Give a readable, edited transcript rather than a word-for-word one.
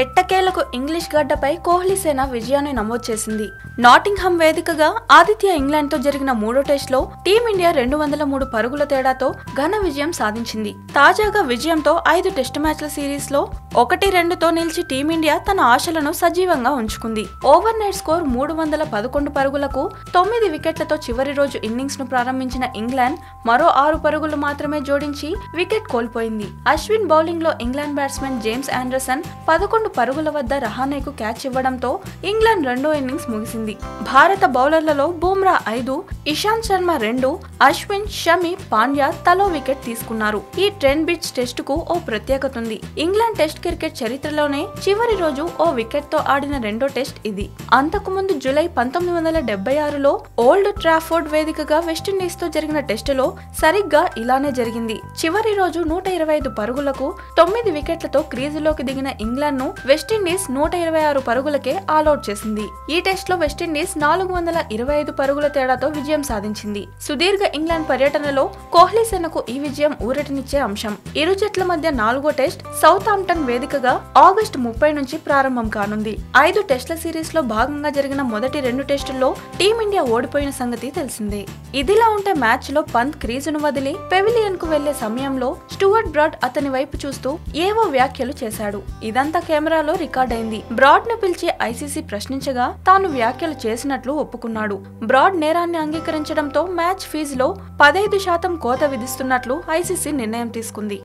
ఎట్టకేలకు ఇంగ్లీష్ గడ్డపై కోహ్లీ సేన విజయాన్ని నమోదు చేసింది. నాటింగ్హామ్ వేదికగా ఆతిథ్య ఇంగ్లాండ్తో జరిగిన మూడో టెస్టులో టీమిండియా 203 పరుగుల తేడాతో ఘన విజయం సాధించింది. తాజాగా విజయంతో 5 టెస్టు మ్యాచ్ల సిరీస్లో 1-2తో నిలిచి టీమిండియా తన ఆశలను సజీవంగా ఉంచుకుంది. ఓవర్ నైట్ స్కోర్ 311 పరుగులకు 9 వికెట్లతో చివరి రోజు ఇన్నింగ్స్ ను ప్రారంభించిన ఇంగ్లాండ్ మరో 6 పరుగులు మాత్రమే జోడించి వికెట్ కోల్పోయింది. అశ్విన్ బౌలింగ్ లో ఇంగ్లాండ్ బ్యాట్స్మెన్ జేమ్స్ ఆండర్సన్ 11 పరుగుల వద్ద రహానేకు క్యాచ్ ఇవ్వడంతో ఇంగ్లాండ్ రెండో ఇన్నింగ్స్ ముగిసింది. భారత బౌలర్లలో బుమ్రా 5, ఇషాంత్ శర్మ 2, అశ్విన్, షమి, పాండ్యా తలో వికెట్ తీసుకున్నారు. ఈ ట్రెండ్ బిట్స్ టెస్టుకు ఓ ప్రత్యేకత ఉంది. ఇంగ్లాండ్ టెస్ట్ క్రికెట్ చరిత్రలోనే చివరి రోజు ఓ వికెట్ తో ఆడిన రెండో టెస్ట్ ఇది. అంతకుముందు జూలై 1976లో ఓల్డ్ ట్రాఫోర్డ్ వేదికగా వెస్టిండీస్ తో జరిగిన టెస్టులో సరిగ్గా ఇలానే జరిగింది. చివరి రోజు 125 పరుగులకు 9 వికెట్లతో క్రీజులోకి దిగిన ఇంగ్లాండ్ ను వెస్టిండీస్ 126 పరుగులకే ఆల్అౌట్ చేసింది. ఈ టెస్ట్ లో వెస్టిండీస్ 425 పరుగుల తేడాతో విజయం సాధించింది. సుదీర్ఘ ఇంగ్లాండ్ పర్యటనలో కోహ్లీ సేనకు ఈ విజయం ఊరటనిచ్చే అంశం. ఇరు జట్ల మధ్య 4గో టెస్ట్ సౌతాంప్టన్ వేదికగా ఆగస్టు 30 నుంచి ప్రారంభం కానుంది. 5 టెస్టుల సిరీస్ లో భాగంగా జరిగిన మొదటి 2 టెస్టుల్లో టీమిండియా ఓడిపోయిన సంగతి తెలిసిందే. ఇదిలా ఉంటే మ్యాచ్ లో పంత్ క్రీజును వదిలి పెవిలియన్ కు వెళ్లే సమయంలో స్టూవర్ట్ బ్రాడ్ అతని వైపు చూస్తూ ఏవో వ్యాఖ్యలు చేశాడు. ఇదంతా కెమెరాలో రికార్డైంది. బ్రాడ్ ను పిలిచి ఐసీసీ ప్రశ్నించగా తాను వ్యాఖ్యలు చేసినట్లు ఒప్పుకున్నాడు. బ్రాడ్ నేరాన్ని అంగీకరించడంతో మ్యాచ్ ఫీజులో 15% కోత విధిస్తున్నట్లు ఐసీసీ నిర్ణయం తీసుకుంది.